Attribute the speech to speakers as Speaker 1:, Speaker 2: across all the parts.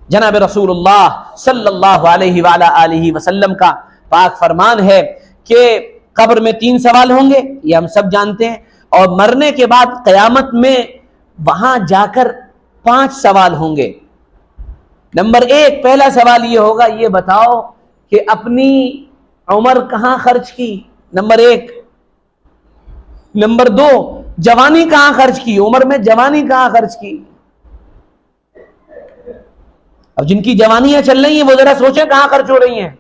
Speaker 1: جناب رسول اللہ صلی اللہ علیہ وآلہ آلہ وسلم کا پاک فرمان ہے کہ قبر میں 3 سوال ہوں گے، یہ ہم سب جانتے ہیں، اور مرنے کے بعد قیامت میں وہاں جا کر 5 سوال ہوں گے۔ نمبر 1 پہلا سوال یہ ہوگا، یہ بتاؤ کہ اپنی عمر کہاں خرچ کی؟ نمبر 1۔ نمبر 2 جوانی کہاں خرچ کی؟ عمر میں جوانی کہاں خرچ کی؟ اب جن کی جوانیاں چل رہی ہیں وہ ذرا سوچیں کہاں خرچ ہو رہی ہیں۔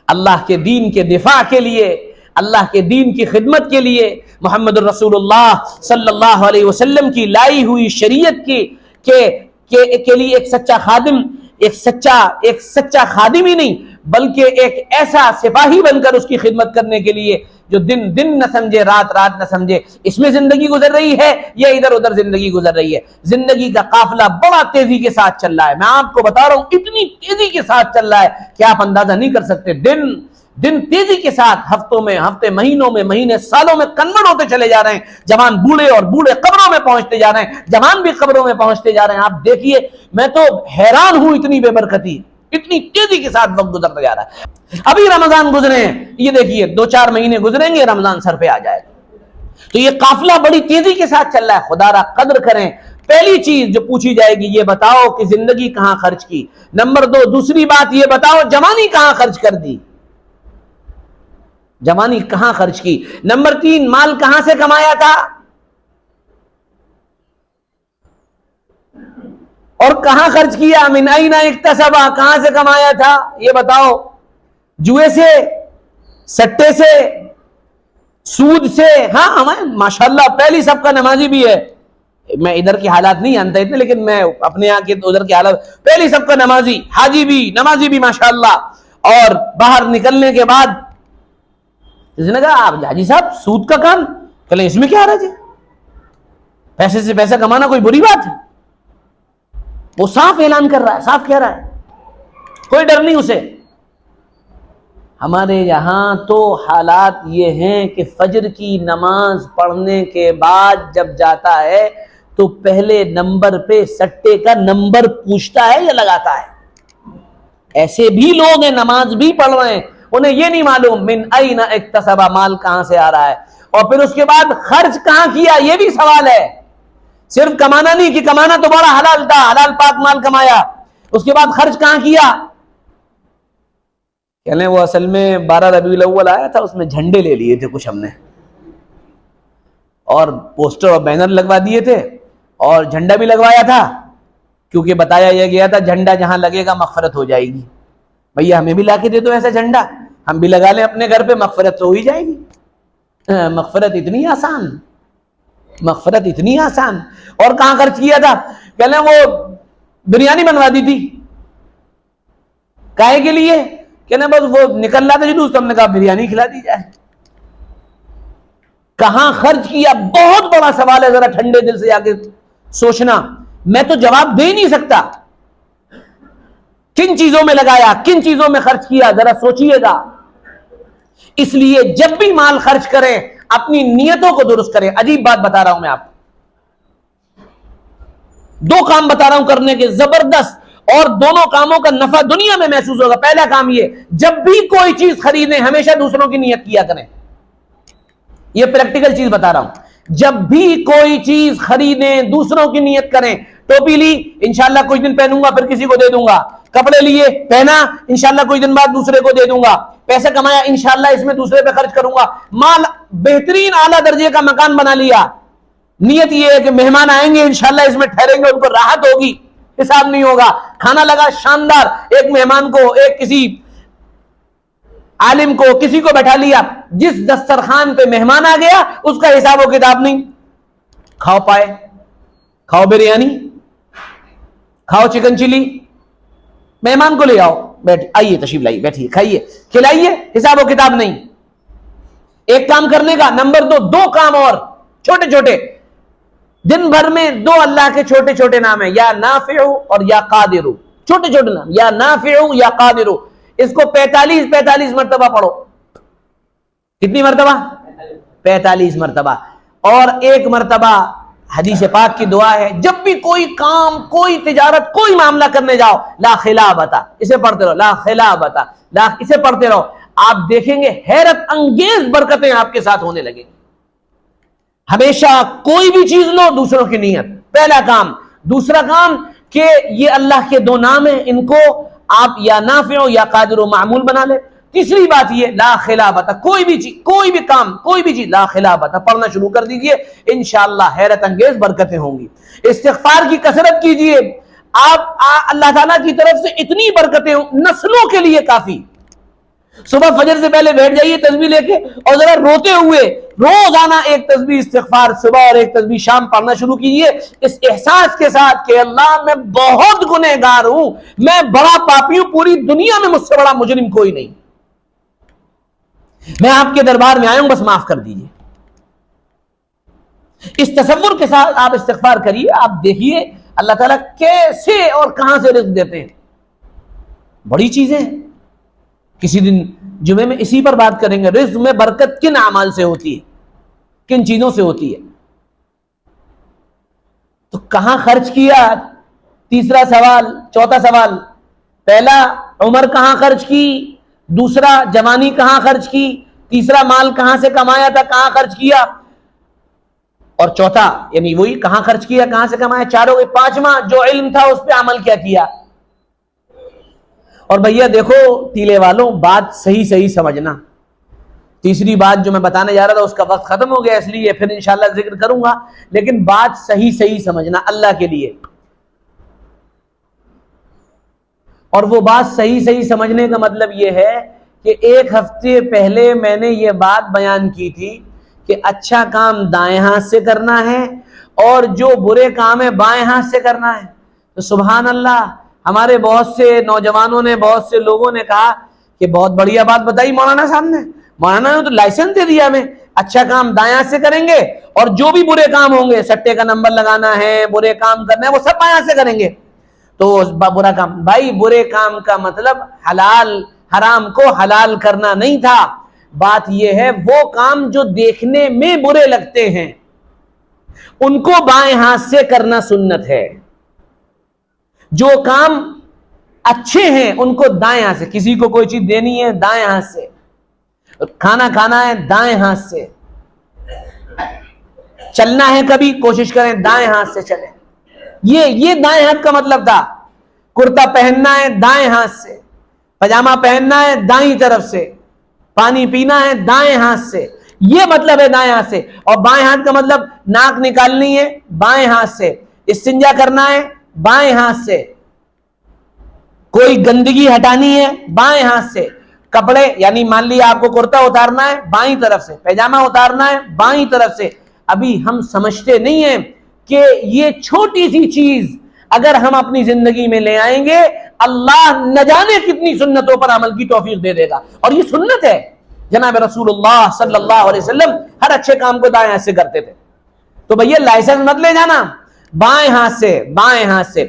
Speaker 1: اللہ کے دین کے دفاع کے لیے، اللہ کے دین کی خدمت کے لیے، محمد الرسول اللہ صلی اللہ علیہ وسلم کی لائی ہوئی شریعت کے لیے ایک سچا خادم، ایک سچا خادم ہی نہیں بلکہ ایک ایسا سپاہی بن کر اس کی خدمت کرنے کے لیے جو دن نہ سمجھے، رات نہ سمجھے، اس میں زندگی گزر رہی ہے یا ادھر ادھر زندگی گزر رہی ہے۔ زندگی کا قافلہ بڑا تیزی کے ساتھ چل رہا ہے، میں آپ کو بتا رہا ہوں اتنی تیزی کے ساتھ چل رہا ہے کہ آپ اندازہ نہیں کر سکتے۔ دن تیزی کے ساتھ، ہفتے مہینوں میں، مہینے سالوں میں کنورٹ ہوتے چلے جا رہے ہیں۔ جوان بوڑھے اور بوڑھے قبروں میں پہنچتے جا رہے ہیں، جوان بھی قبروں میں پہنچتے جا رہے ہیں۔ آپ دیکھیے، میں تو حیران ہوں اتنی بے برکتی، اتنی تیزی کے ساتھ وقت گزرتا جا رہا ہے۔ ابھی رمضان گزرے ہیں، یہ دیکھیے 2-4 مہینے گزریں گے، رمضان سر پہ آ جائے گا۔ تو یہ قافلہ بڑی تیزی کے ساتھ چل رہا ہے، خدا را قدر کریں۔ پہلی چیز جو پوچھی جائے گی، یہ بتاؤ کہ زندگی کہاں خرچ کی۔ نمبر 2 دوسری بات یہ بتاؤ جوانی کہاں خرچ کر دی، جوانی کہاں خرچ کی۔ نمبر 3 مال کہاں سے کمایا تھا اور کہاں خرچ کیا، من این اکتسب، کہاں سے کمایا تھا یہ بتاؤ۔ جوئے سے، سٹے سے، سود سے؟ ہاں ماشاءاللہ پہلی سب کا نمازی بھی ہے، میں ادھر کی حالات نہیں جانتا اتنے، لیکن میں اپنے یہاں کے ادھر کی حالات، پہلی سب کا نمازی، حاجی بھی، نمازی بھی ماشاءاللہ۔ اور باہر نکلنے کے بعد کسی نے کہا آپ حاجی صاحب سود کا کام کہلیں، اس میں کیا حرج ہے، پیسے سے پیسہ کمانا کوئی بری بات ہے؟ وہ صاف اعلان کر رہا ہے، صاف کہہ رہا ہے، کوئی ڈر نہیں اسے۔ ہمارے یہاں تو حالات یہ ہیں کہ فجر کی نماز پڑھنے کے بعد جب جاتا ہے تو پہلے نمبر پہ سٹے کا نمبر پوچھتا ہے یا لگاتا ہے۔ ایسے بھی لوگ ہیں نماز بھی پڑھ رہے ہیں، انہیں یہ نہیں معلوم من این اکتسب، مال کہاں سے آ رہا ہے، اور پھر اس کے بعد خرچ کہاں کیا، یہ بھی سوال ہے۔ صرف کمانا نہیں کہ کمانا تو بڑا حلال تھا، حلال پاک مال کمایا، اس کے بعد خرچ کہاں کیا۔ کہنے وہ اصل میں 12 ربیع الاول آیا تھا، اس میں جھنڈے لے لیے تھے کچھ ہم نے، اور پوسٹر اور بینر لگوا دیے تھے، اور جھنڈا بھی لگوایا تھا، کیونکہ بتایا یہ گیا تھا جھنڈا جہاں لگے گا مغفرت ہو جائے گی۔ بھیا ہمیں بھی لا کے دے دو ایسا جھنڈا، ہم بھی لگا لیں اپنے گھر پہ، مغفرت تو ہو ہی جائے گی۔ مغفرت اتنی آسان، مغفرت اتنی آسان۔ اور کہاں خرچ کیا تھا؟ کہنے وہ بریانی بنوا دی تھی، کائے کے لیے؟ کہنے بس وہ نکل رہا تھا جلوس تو ہم نے کہا بریانی کھلا دی جائے۔ کہاں خرچ کیا، بہت بڑا سوال ہے، ذرا ٹھنڈے دل سے جا کے سوچنا۔ میں تو جواب دے نہیں سکتا، کن چیزوں میں لگایا، کن چیزوں میں خرچ کیا، ذرا سوچئے گا۔ اس لیے جب بھی مال خرچ کریں اپنی نیتوں کو درست کریں۔ عجیب بات بتا رہا ہوں میں آپ کو، 2 کام بتا رہا ہوں کرنے کے زبردست، اور دونوں کاموں کا نفع دنیا میں محسوس ہوگا۔ پہلا کام یہ، جب بھی کوئی چیز خریدیں ہمیشہ دوسروں کی نیت کیا کریں، یہ پریکٹیکل چیز بتا رہا ہوں۔ جب بھی کوئی چیز خریدیں دوسروں کی نیت کریں۔ ٹوپی لی، انشاءاللہ کچھ دن پہنوں گا پھر کسی کو دے دوں گا، کپڑے لیے پہنا، انشاءاللہ کچھ دن بعد دوسرے کو دے دوں گا، پیسہ کمایا انشاءاللہ اس میں دوسرے پہ خرچ کروں گا، مال بہترین اعلیٰ درجے کا مکان بنا لیا، نیت یہ ہے کہ مہمان آئیں گے انشاءاللہ اس میں ٹھہریں گے، ان کو راحت ہوگی، حساب نہیں ہوگا۔ کھانا لگا شاندار، ایک مہمان کو، ایک کسی عالم کو، کسی کو بیٹھا لیا، جس دسترخوان پہ مہمان آ گیا اس کا حساب و کتاب نہیں، کھاؤ پائے، کھاؤ بریانی، کھاؤ چکن چلی، مہمان کو لے آؤ، بیٹھ آئیے تشریف لائیے، بیٹھیے کھائیے کھلائیے، حساب و کتاب نہیں۔ ایک کام کرنے کا۔ نمبر 2 کام اور چھوٹے چھوٹے، دن بھر میں 2 اللہ کے چھوٹے چھوٹے نام ہیں، یا نافع اور یا قادر، چھوٹے چھوٹے نام، یا نافع یا قادر، اس کو 45 مرتبہ پڑھو۔ کتنی مرتبہ؟ 45 مرتبہ۔ اور 1 مرتبہ حدیث پاک کی دعا ہے، جب بھی کوئی کام، کوئی تجارت، کوئی معاملہ کرنے جاؤ، لا خلابتا، اسے پڑھتے رہو، لا خلابتا، اسے پڑھتے رہو، آپ دیکھیں گے حیرت انگیز برکتیں آپ کے ساتھ ہونے لگیں گی۔ ہمیشہ کوئی بھی چیز لو، دوسروں کی نیت پہلا کام۔ دوسرا کام کہ یہ اللہ کے دو نام ہیں، ان کو آپ یا نافع یا قادر و معمول بنا لیں۔ تیسری بات یہ لا خلابتا، کوئی بھی چیز، کوئی بھی کام، کوئی بھی چیز لا خلابتا پڑھنا شروع کر دیجئے، انشاءاللہ حیرت انگیز برکتیں ہوں گی۔ استغفار کی کثرت کیجئے، آپ اللہ تعالیٰ کی طرف سے اتنی برکتیں نسلوں کے لیے کافی۔ صبح فجر سے پہلے بیٹھ جائیے تسبیح لے کے، اور ذرا روتے ہوئے روزانہ ایک تسبیح استغفار صبح اور ایک تسبیح شام پڑھنا شروع کیجئے، اس احساس کے ساتھ کہ اللہ میں بہت گنہگار ہوں، میں بڑا پاپی ہوں، پوری دنیا میں مجھ سے بڑا مجرم کوئی نہیں، میں آپ کے دربار میں آیا ہوں، بس معاف کر دیجئے۔ اس تصور کے ساتھ آپ استغفار کریے، آپ دیکھیے اللہ تعالیٰ کیسے اور کہاں سے رزق دیتے ہیں، بڑی چیزیں ہیں۔ کسی دن جمعے میں اسی پر بات کریں گے، رزق میں برکت کن اعمال سے ہوتی ہے، کن چیزوں سے ہوتی ہے۔ تو کہاں خرچ کیا، تیسرا سوال، چوتھا سوال، پہلا عمر کہاں خرچ کی، دوسرا جوانی کہاں خرچ کی، تیسرا مال کہاں سے کمایا تھا، کہاں خرچ کیا، اور چوتھا یعنی وہی کہاں خرچ کیا، کہاں سے کمایا، چاروں۔ پانچواں جو علم تھا اس پہ عمل کیا کیا۔ اور بھیا دیکھو تیلے والوں، بات صحیح صحیح سمجھنا۔ تیسری بات جو میں بتانے جا رہا تھا اس کا وقت ختم ہو گیا، اس لیے پھر انشاءاللہ ذکر کروں گا، لیکن بات صحیح صحیح سمجھنا اللہ کے لیے۔ اور وہ بات صحیح صحیح سمجھنے کا مطلب یہ ہے کہ ایک ہفتے پہلے میں نے یہ بات بیان کی تھی کہ اچھا کام دائیں ہاتھ سے کرنا ہے اور جو برے کام ہے بائیں ہاتھ سے کرنا ہے۔ تو سبحان اللہ، ہمارے بہت سے نوجوانوں نے، بہت سے لوگوں نے کہا کہ بہت بڑھیا بات بتائی مولانا صاحب نے، مولانا نے تو لائسنس دے دیا ہمیں، اچھا کام دائیں ہاتھ سے کریں گے اور جو بھی برے کام ہوں گے، سٹے کا نمبر لگانا ہے، برے کام کرنا ہے، وہ سب بائیں ہاتھ سے کریں گے۔ تو برا کام، بھائی برے کام کا مطلب حلال حرام کو حلال کرنا نہیں تھا، بات یہ ہے وہ کام جو دیکھنے میں برے لگتے ہیں ان کو بائیں ہاتھ سے کرنا سنت ہے، جو کام اچھے ہیں ان کو دائیں ہاتھ سے، کسی کو کوئی چیز دینی ہے دائیں ہاتھ سے، کھانا کھانا ہے دائیں ہاتھ سے، چلنا ہے کبھی کوشش کریں دائیں ہاتھ سے چلیں، یہ دائیں ہاتھ کا مطلب تھا۔ کرتا پہننا ہے دائیں ہاتھ سے، پاجامہ پہننا ہے دائیں طرف سے، پانی پینا ہے دائیں ہاتھ سے، یہ مطلب ہے دائیں ہاتھ سے۔ اور بائیں ہاتھ کا مطلب ناک نکالنی ہے بائیں ہاتھ سے، استنجا کرنا ہے بائیں ہاتھ سے، کوئی گندگی ہٹانی ہے بائیں ہاتھ سے، کپڑے یعنی مان لیا آپ کو کرتا اتارنا ہے بائیں طرف سے، پیجامہ اتارنا ہے بائیں طرف سے۔ ابھی ہم سمجھتے نہیں ہیں کہ یہ چھوٹی سی چیز اگر ہم اپنی زندگی میں لے آئیں گے اللہ نہ جانے کتنی سنتوں پر عمل کی توفیق دے دے گا، اور یہ سنت ہے۔ جناب رسول اللہ صلی اللہ علیہ وسلم ہر اچھے کام کو دائیں ہاتھ سے کرتے تھے۔ تو بھیا لائسنس مت لے جانا، بائیں ہاتھ سے، بائیں ہاتھ سے۔